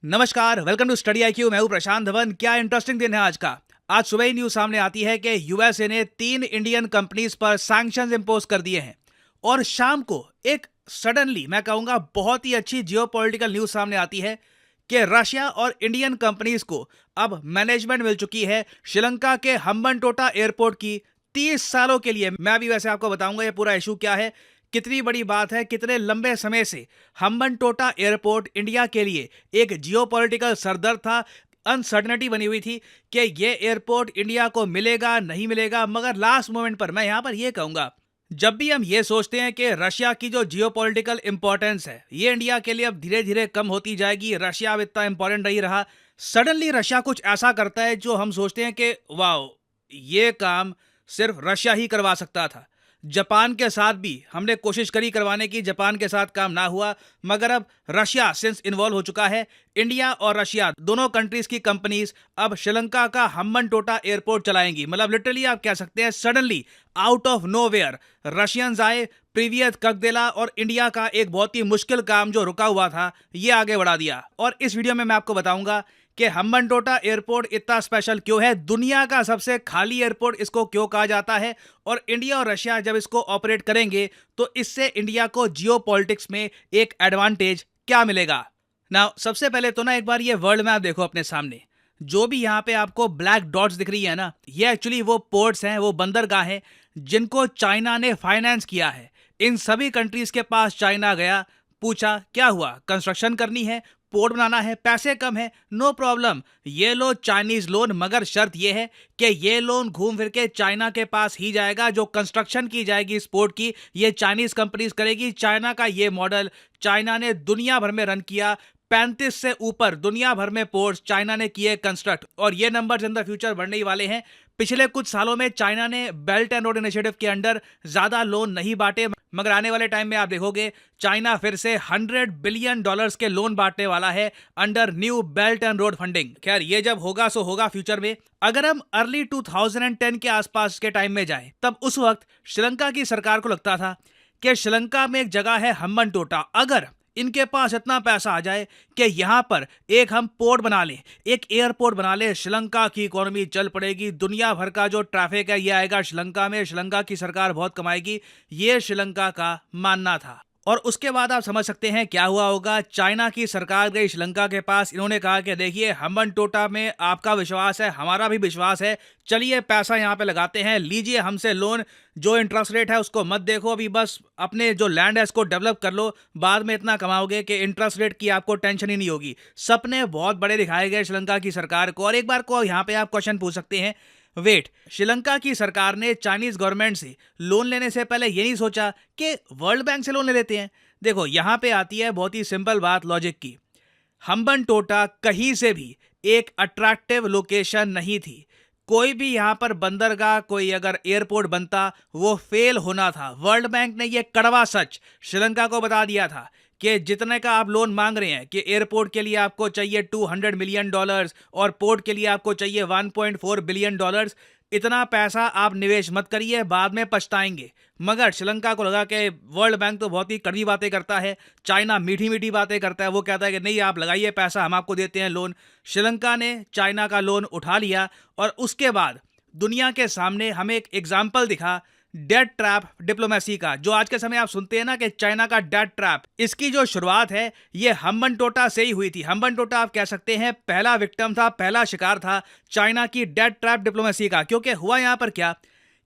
नमस्कार, welcome to study IQ. मैं हूं प्रशांत धवन। क्या इंटरेस्टिंग दिन है आज का। आज सुबह ही न्यूज सामने आती है कि यूएसए ने 3 इंडियन कंपनीज पर सैंक्शंस इंपोज कर दिए हैं और शाम को एक सडनली मैं कहूंगा बहुत ही अच्छी जियोपॉलिटिकल न्यूज सामने आती है कि रशिया और इंडियन कंपनीज को अब मैनेजमेंट मिल चुकी है श्रीलंका के हम्बनटोटा एयरपोर्ट की 30 सालों के लिए। मैं भी वैसे आपको बताऊंगा ये पूरा इशू क्या है, कितनी बड़ी बात है, कितने लंबे समय से हम्बनटोटा एयरपोर्ट इंडिया के लिए एक जियोपॉलिटिकल सरदर्द था। अनसर्टनिटी बनी हुई थी कि ये एयरपोर्ट इंडिया को मिलेगा नहीं मिलेगा, मगर लास्ट मोमेंट पर मैं यहां पर यह कहूंगा, जब भी हम ये सोचते हैं कि रशिया की जो जियोपॉलिटिकल इंपॉर्टेंस है ये इंडिया के लिए अब धीरे धीरे कम होती जाएगी, रशिया अब इतना इंपॉर्टेंट नहीं रहा, सडनली रशिया कुछ ऐसा करता है जो हम सोचते हैं कि वाओ, ये काम सिर्फ रशिया ही करवा सकता था। जापान के साथ भी हमने कोशिश करी करवाने की, जापान के साथ काम ना हुआ, मगर अब रशिया सिंस इन्वॉल्व हो चुका है, इंडिया और रशिया दोनों कंट्रीज की कंपनीज अब श्रीलंका का हम्बनटोटा एयरपोर्ट चलाएंगी। मतलब लिटरली आप कह सकते हैं suddenly out of nowhere Russians आए, प्रीवियस ककदेला और इंडिया का एक बहुत ही मुश्किल काम जो रुका हुआ था ये आगे बढ़ा दिया। और इस वीडियो में मैं आपको बताऊंगा कि हम्बनटोटा एयरपोर्ट इतना स्पेशल क्यों है, दुनिया का सबसे खाली एयरपोर्ट इसको क्यों कहा जाता है, और इंडिया और रशिया जब इसको ऑपरेट करेंगे तो इससे इंडिया को जियोपॉलिटिक्स में एक एडवांटेज क्या मिलेगा। नाउ सबसे पहले तो ना एक बार ये वर्ल्ड मैप देखो अपने सामने। जो भी यहाँ पे आपको ब्लैक डॉट्स दिख रही है ना, ये एक्चुअली वो पोर्ट्स हैं, वो बंदरगाह हैं जिनको चाइना ने फाइनेंस किया है। इन सभी कंट्रीज के पास चाइना गया, पूछा क्या हुआ, कंस्ट्रक्शन करनी है, पोर्ट बनाना है, पैसे कम है, नो प्रॉब्लम, ये लो चाइनीज लोन, मगर शर्त ये है कि ये लोन घूम फिर के चाइना के पास ही जाएगा। जो कंस्ट्रक्शन की जाएगी इस पोर्ट की ये चाइनीज कंपनीज करेगी। चाइना का ये मॉडल चाइना ने दुनिया भर में रन किया। 35 से ऊपर दुनिया भर में पोर्ट्स चाइना ने किए कंस्ट्रक्ट, और ये नंबर्स इन द फ्यूचर बढ़ने ही वाले हैं। पिछले कुछ सालों में चाइना ने बेल्ट एंड रोड इनिशिएटिव के अंडर ज्यादा लोन नहीं बांटे, मगर आने वाले टाइम में आप देखोगे चाइना फिर से $100 बिलियन के लोन बांटने वाला है under new belt and road funding. खैर ये जब होगा सो होगा फ्यूचर में। अगर हम अर्ली 2010 के आसपास के टाइम में जाएं, तब उस वक्त श्रीलंका की सरकार को लगता था कि श्रीलंका में एक जगह है हम्बनटोटा, अगर इनके पास इतना पैसा आ जाए कि यहां पर एक हम पोर्ट बना लें, एक एयरपोर्ट बना लें, श्रीलंका की इकोनॉमी चल पड़ेगी, दुनिया भर का जो ट्रैफिक है ये आएगा श्रीलंका में, श्रीलंका की सरकार बहुत कमाएगी। ये श्रीलंका का मानना था। और उसके बाद आप समझ सकते हैं क्या हुआ होगा। चाइना की सरकार गई श्रीलंका के पास, इन्होंने कहा कि देखिए हम्बनटोटा में आपका विश्वास है, हमारा भी विश्वास है, चलिए पैसा यहाँ पे लगाते हैं, लीजिए हमसे लोन, जो इंटरेस्ट रेट है उसको मत देखो, अभी बस अपने जो लैंड है इसको डेवलप कर लो, बाद में इतना कमाओगे कि इंटरेस्ट रेट की आपको टेंशन ही नहीं होगी। सपने बहुत बड़े दिखाए गए श्रीलंका की सरकार को। और एक बार को यहाँ पे आप क्वेश्चन पूछ सकते हैं, वेट, श्रीलंका की सरकार ने चाइनीज गवर्नमेंट से लोन लेने से पहले ये नहीं सोचा कि वर्ल्ड बैंक से लोन ले लेते हैं? देखो यहाँ पे आती है बहुत ही सिंपल बात लॉजिक की। हम्बनटोटा कहीं से भी एक अट्रैक्टिव लोकेशन नहीं थी। कोई भी यहाँ पर बंदरगाह, कोई अगर एयरपोर्ट बनता वो फेल होना था। वर्ल्ड बैंक ने ये कड़वा सच श्रीलंका को बता दिया था कि जितने का आप लोन मांग रहे हैं कि एयरपोर्ट के लिए आपको चाहिए $200 मिलियन और पोर्ट के लिए आपको चाहिए $1.4 बिलियन, इतना पैसा आप निवेश मत करिए, बाद में पछताएंगे। मगर श्रीलंका को लगा कि वर्ल्ड बैंक तो बहुत ही कड़वी बातें करता है, चाइना मीठी मीठी बातें करता है, वो कहता है कि नहीं आप लगाइए पैसा, हम आपको देते हैं लोन। श्रीलंका ने चाइना का लोन उठा लिया और उसके बाद दुनिया के सामने हमें एक एग्जाम्पल दिखा डेट ट्रैप डिप्लोमेसी का, जो आज के समय आप सुनते हैं ना कि चाइना का डेट ट्रैप, इसकी जो शुरुआत है ये हम्बनटोटा से ही हुई थी। हम्बनटोटा आप कह सकते हैं पहला विक्टिम था, पहला शिकार था चाइना की डेट ट्रैप डिप्लोमेसी का। क्योंकि हुआ यहां पर क्या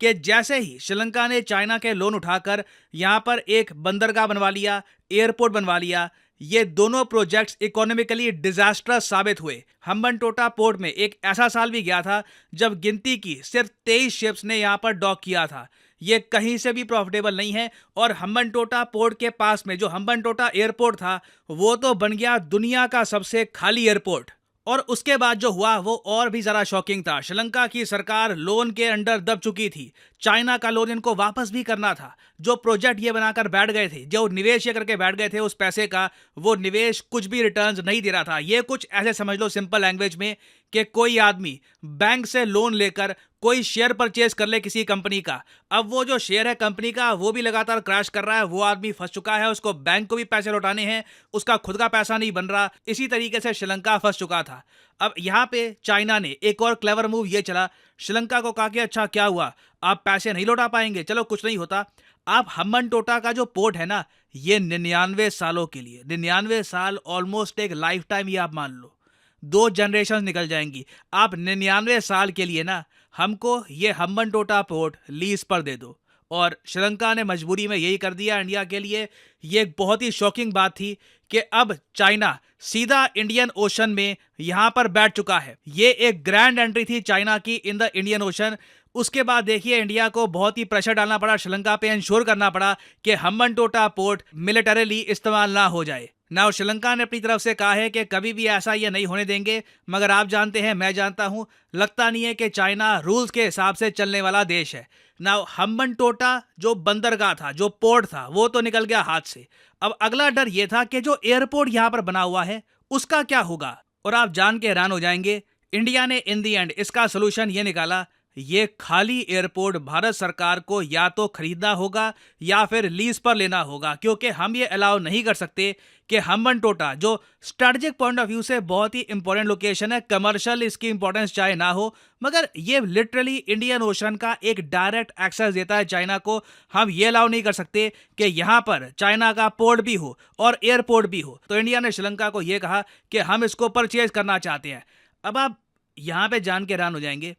कि जैसे ही श्रीलंका ने चाइना के लोन उठाकर यहां पर एक बंदरगाह बनवा लिया, एयरपोर्ट बनवा लिया, ये दोनों प्रोजेक्ट्स इकोनॉमिकली डिजास्टर्स साबित हुए। हम्बनटोटा पोर्ट में एक ऐसा साल भी गया था जब गिनती की सिर्फ 23 शिप्स ने यहां पर डॉक किया था। ये कहीं से भी प्रॉफिटेबल नहीं है। और हम्बनटोटा पोर्ट के पास में जो हम्बनटोटा एयरपोर्ट था वो तो बन गया दुनिया का सबसे खाली एयरपोर्ट। और उसके बाद जो हुआ वो और भी ज़्यादा शॉकिंग था। श्रीलंका की सरकार लोन के अंडर दब चुकी थी। चाइना का लोन इनको वापस भी करना था। जो प्रोजेक्ट ये बनाकर बैठ गए थे, जो निवेश ये करके बैठ गए थे, उस पैसे का वो निवेश कुछ भी रिटर्न्स नहीं दे रहा था। ये कुछ ऐसे समझ लो सिंपल लैंग्वेज में कि कोई आदमी बैंक से लोन लेकर कोई शेयर परचेज कर ले किसी कंपनी का, अब वो जो शेयर है कंपनी का वो भी लगातार क्रैश कर रहा है, वो आदमी फंस चुका है, उसको बैंक को भी पैसे लौटाने हैं, उसका खुद का पैसा नहीं बन रहा। इसी तरीके से श्रीलंका फंस चुका था। अब यहाँ पे चाइना ने एक और क्लेवर मूव ये चला, श्रीलंका को कहा कि अच्छा क्या हुआ, आप पैसे नहीं लौटा पाएंगे, चलो कुछ नहीं होता, आप हम्बनटोटा का जो पोर्ट है ना, ये 99 सालों के लिए, 99 साल ऑलमोस्ट एक लाइफ टाइम ही आप मान लो, 2 जनरेशन निकल जाएंगी, आप 99 साल के लिए ना हमको ये हम्बनटोटा पोर्ट लीज पर दे दो। और श्रीलंका ने मजबूरी में यही कर दिया इंडिया के लिए। ये एक बहुत ही शॉकिंग बात थी कि अब चाइना सीधा इंडियन ओशन में यहां पर बैठ चुका है। ये एक ग्रैंड एंट्री थी चाइना की इन द इंडियन ओशन। उसके बाद देखिए इंडिया को बहुत ही प्रेशर डालना पड़ा, श्रीलंका पे इंश्योर करना पड़ा कि हम्बनटोटा पोर्ट मिलिटरीली इस्तेमाल ना हो जाए। ना श्रीलंका ने अपनी तरफ से कहा है कि कभी भी ऐसा ये नहीं होने देंगे, मगर आप जानते हैं, मैं जानता हूं, लगता नहीं है कि चाइना रूल्स के हिसाब से चलने वाला देश है। ना हम्बनटोटा जो बंदरगाह था, जो पोर्ट था, वो तो निकल गया हाथ से। अब अगला डर ये था कि जो एयरपोर्ट यहां पर बना हुआ है उसका क्या होगा। और आप जान के हैरान हो जाएंगे, इंडिया ने इन दी एंड इसका सोल्यूशन ये निकाला, ये खाली एयरपोर्ट भारत सरकार को या तो खरीदना होगा या फिर लीज पर लेना होगा, क्योंकि हम ये अलाउ नहीं कर सकते कि हम्बनटोटा जो स्ट्रेटेजिक पॉइंट ऑफ व्यू से बहुत ही इंपॉर्टेंट लोकेशन है, कमर्शियल इसकी इंपॉर्टेंस चाहे ना हो, मगर ये लिटरली इंडियन ओशन का एक डायरेक्ट एक्सेस देता है चाइना को। हम ये अलाउ नहीं कर सकते कि यहां पर चाइना का पोर्ट भी हो और एयरपोर्ट भी हो। तो इंडिया ने श्रीलंका को यह कहा कि हम इसको परचेज करना चाहते हैं। अब आप यहां पे जान के हैरान हो जाएंगे,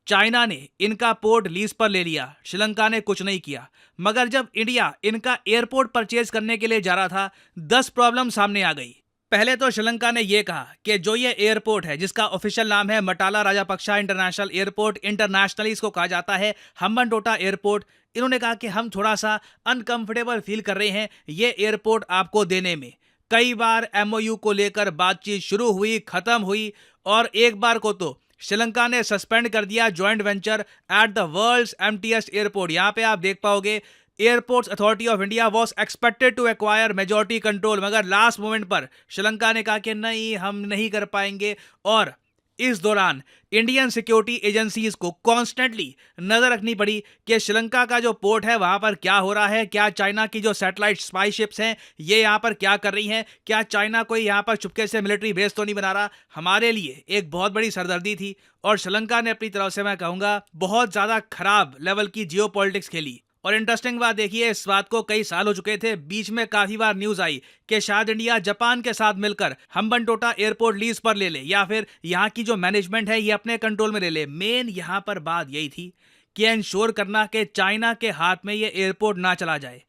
चाइना ने इनका पोर्ट लीज पर ले लिया, श्रीलंका ने कुछ नहीं किया, मगर जब इंडिया इनका एयरपोर्ट परचेज करने के लिए जा रहा था, 10 प्रॉब्लम सामने आ गई। पहले तो श्रीलंका ने यह कहा कि जो ये एयरपोर्ट है जिसका ऑफिशियल नाम है मटाला राजापक्सा इंटरनेशनल एयरपोर्ट, इंटरनेशनली इसको कहा जाता है हम्बनटोटा एयरपोर्ट, इन्होंने कहा कि हम थोड़ा सा अनकंफर्टेबल फील कर रहे हैं ये एयरपोर्ट आपको देने में। कई बार एमओयू को लेकर बातचीत शुरू हुई, खत्म हुई, और एक बार को तो श्रीलंका ने सस्पेंड कर दिया joint venture at the world's emptiest airport. यहां पे आप देख पाओगे airports authority of India was expected to acquire majority control, मगर लास्ट मोमेंट पर श्रीलंका ने कहा कि नहीं, हम नहीं कर पाएंगे। और इस दौरान इंडियन सिक्योरिटी एजेंसीज को कॉन्स्टेंटली नजर रखनी पड़ी कि श्रीलंका का जो पोर्ट है वहां पर क्या हो रहा है, क्या चाइना की जो सैटेलाइट स्पाई शिप्स हैं ये यहां पर क्या कर रही हैं, क्या चाइना कोई यहां पर चुपके से मिलिट्री बेस तो नहीं बना रहा। हमारे लिए एक बहुत बड़ी सरदर्दी थी और श्रीलंका ने अपनी तरफ से, मैं कहूंगा, बहुत ज्यादा खराब लेवल की जियो पॉलिटिक्स खेली। और इंटरेस्टिंग बात देखिए, इस बात को कई साल हो चुके थे, बीच में काफी बार न्यूज आई कि शायद इंडिया जापान के साथ मिलकर हम्बनटोटा एयरपोर्ट लीज पर ले ले या फिर यहाँ की जो मैनेजमेंट है ये अपने कंट्रोल में ले ले। मेन यहाँ पर बात यही थी कि इंश्योर करना कि चाइना के हाथ में ये एयरपोर्ट ना चला जाए।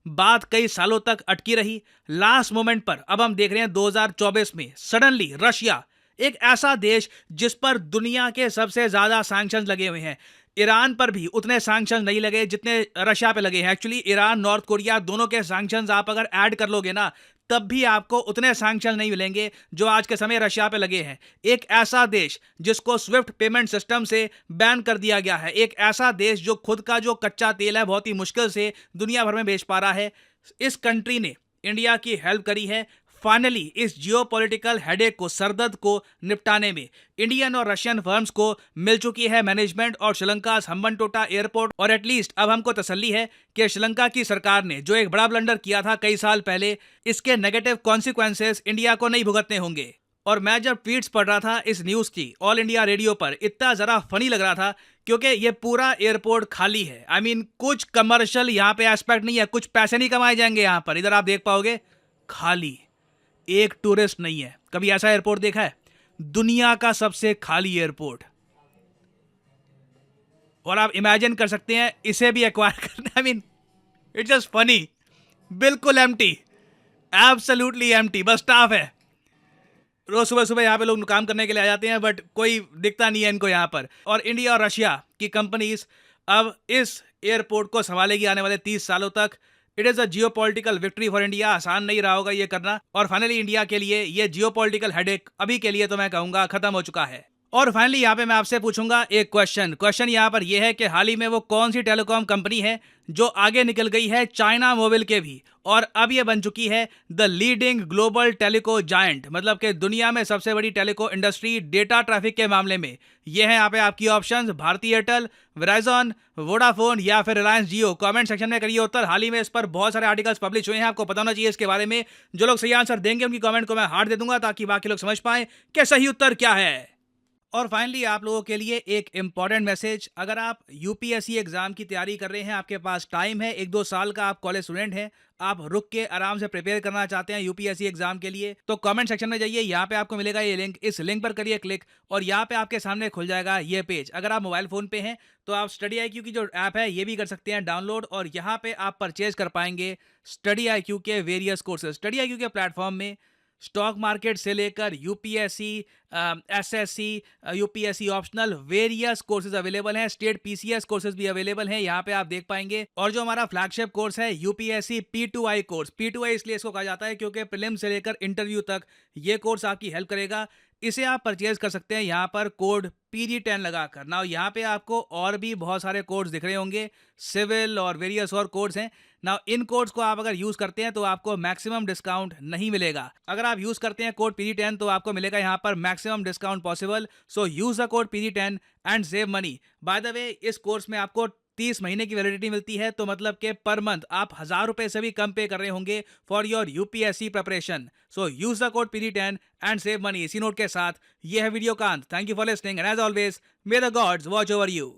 बात कई सालों तक अटकी रही, लास्ट मोमेंट पर अब हम देख रहे हैं 2024 में सडनली रशिया, एक ऐसा देश जिस पर दुनिया के सबसे ज्यादा सैंक्शंस लगे हुए हैं, ईरान पर भी उतने सैंक्शंस नहीं लगे जितने रशिया पे लगे हैं। एक्चुअली ईरान, नॉर्थ कोरिया, दोनों के सैंक्शंस आप अगर ऐड कर लोगे ना तब भी आपको उतने सैंक्शन नहीं मिलेंगे जो आज के समय रशिया पे लगे हैं। एक ऐसा देश जिसको स्विफ्ट पेमेंट सिस्टम से बैन कर दिया गया है, एक ऐसा देश जो खुद का जो कच्चा तेल है बहुत ही मुश्किल से दुनिया भर में बेच पा रहा है, इस कंट्री ने इंडिया की हेल्प करी है। फाइनली इस जियोपॉलिटिकल हेडेक को, सरदर्द को निपटाने में इंडियन और रशियन फर्म्स को मिल चुकी है मैनेजमेंट और श्रीलंका हम्बनटोटा एयरपोर्ट। और एटलीस्ट अब हमको तसल्ली है कि श्रीलंका की सरकार ने जो एक बड़ा ब्लंडर किया था कई साल पहले, इसके नेगेटिव कॉन्सिक्वेंसेस इंडिया को नहीं भुगतने होंगे। और मैं जब ट्वीट्स पढ़ रहा था इस न्यूज की ऑल इंडिया रेडियो पर, इतना जरा फनी लग रहा था क्योंकि ये पूरा एयरपोर्ट खाली है। आई मीन कुछ कमर्शियल यहाँ पे एस्पेक्ट नहीं है, कुछ पैसे नहीं कमाए जाएंगे यहाँ पर। इधर आप देख पाओगे खाली, एक टूरिस्ट नहीं है। कभी ऐसा एयरपोर्ट देखा है? दुनिया का सबसे खाली एयरपोर्ट। और आप इमेजिन कर सकते हैं इसे भी एक्वायर करना। I mean it's just funny. बिल्कुल एम्प्टी, एब्सोल्युटली एम्प्टी, बस स्टाफ है। रोज सुबह सुबह यहाँ पे लोग काम करने के लिए आ जाते हैं बट कोई दिखता नहीं है इनको यहाँ पर। और इंडिया और रशिया की कंपनीज अब इस एयरपोर्ट को संभालेगी आने वाले 30 सालों तक। It is a geopolitical victory for India. आसान नहीं रहा होगा ये करना, और फाइनली इंडिया के लिए ये जियोपॉलिटिकल हेडेक अभी के लिए तो मैं कहूंगा खत्म हो चुका है। और फाइनली यहाँ पे मैं आपसे पूछूंगा एक क्वेश्चन यहाँ पर यह है कि हाल ही में वो कौन सी टेलीकॉम कंपनी है जो आगे निकल गई है चाइना मोबाइल के भी, और अब ये बन चुकी है द लीडिंग ग्लोबल टेलीको जायंट, मतलब कि दुनिया में सबसे बड़ी टेलीको इंडस्ट्री डेटा ट्रैफिक के मामले में। ये है यहाँ पे आपकी options, Bharti Airtel, Verizon, Vodafone या फिर रिलायंस जियो। कमेंट सेक्शन में करिए उत्तर। हाल ही में इस पर बहुत सारे आर्टिकल्स पब्लिश हुए हैं, आपको पता होना चाहिए इसके बारे में। जो लोग सही आंसर देंगे उनकी कमेंट को मैं हार्ट दे दूंगा ताकि बाकी लोग समझ पाए कि सही उत्तर क्या है। और फाइनली आप लोगों के लिए एक इंपॉर्टेंट मैसेज, अगर आप यूपीएससी एग्जाम की तैयारी कर रहे हैं, आपके पास टाइम है, 1-2 साल का, आप कॉलेज स्टूडेंट हैं, आप रुक के आराम से प्रिपेयर करना चाहते हैं यूपीएससी एग्जाम के लिए, तो कमेंट सेक्शन में जाइए, यहाँ पे आपको मिलेगा ये लिंक, इस लिंक पर करिए क्लिक और यहाँ पे आपके सामने खुल जाएगा ये पेज। अगर आप मोबाइल फोन पे हैं तो आप स्टडी IQ की जो ऐप है ये भी कर सकते हैं डाउनलोड, और यहाँ पे आप परचेज कर पाएंगे स्टडी IQ के वेरियस कोर्सेज। स्टडी IQ के प्लेटफॉर्म में स्टॉक मार्केट से लेकर UPSC, SSC, UPSC optional various courses available हैं। स्टेट पीसीएस कोर्सेज भी अवेलेबल हैं, यहाँ पे आप देख पाएंगे। और जो हमारा फ्लैगशिप कोर्स है यूपीएससी P2I कोर्स, P2I इसलिए इसको कहा जाता है क्योंकि प्रीलिम से लेकर इंटरव्यू तक ये कोर्स आपकी हेल्प करेगा। इसे आप परचेज कर सकते हैं यहाँ पर कोड PG10 लगाकर। ना यहाँ पे आपको और भी बहुत सारे कोड्स दिख रहे होंगे, सिविल और वेरियस और कोड्स हैं ना। इन कोड्स को आप अगर यूज करते हैं तो आपको मैक्सिमम डिस्काउंट नहीं मिलेगा। अगर आप यूज करते हैं कोड PG10 तो आपको मिलेगा यहाँ पर maximum discount possible. So use the code PG10 and save money. By the way इस कोर्स में आपको 30 महीने की वैलिडिटी मिलती है, तो मतलब कि पर मंथ आप 1000 रुपए से भी कम पे कर रहे होंगे for your UPSC preparation. So use the code PG10 and save money. इसी नोट के साथ ये है वीडियो का अंत। Thank you for listening and as always may the gods watch over you.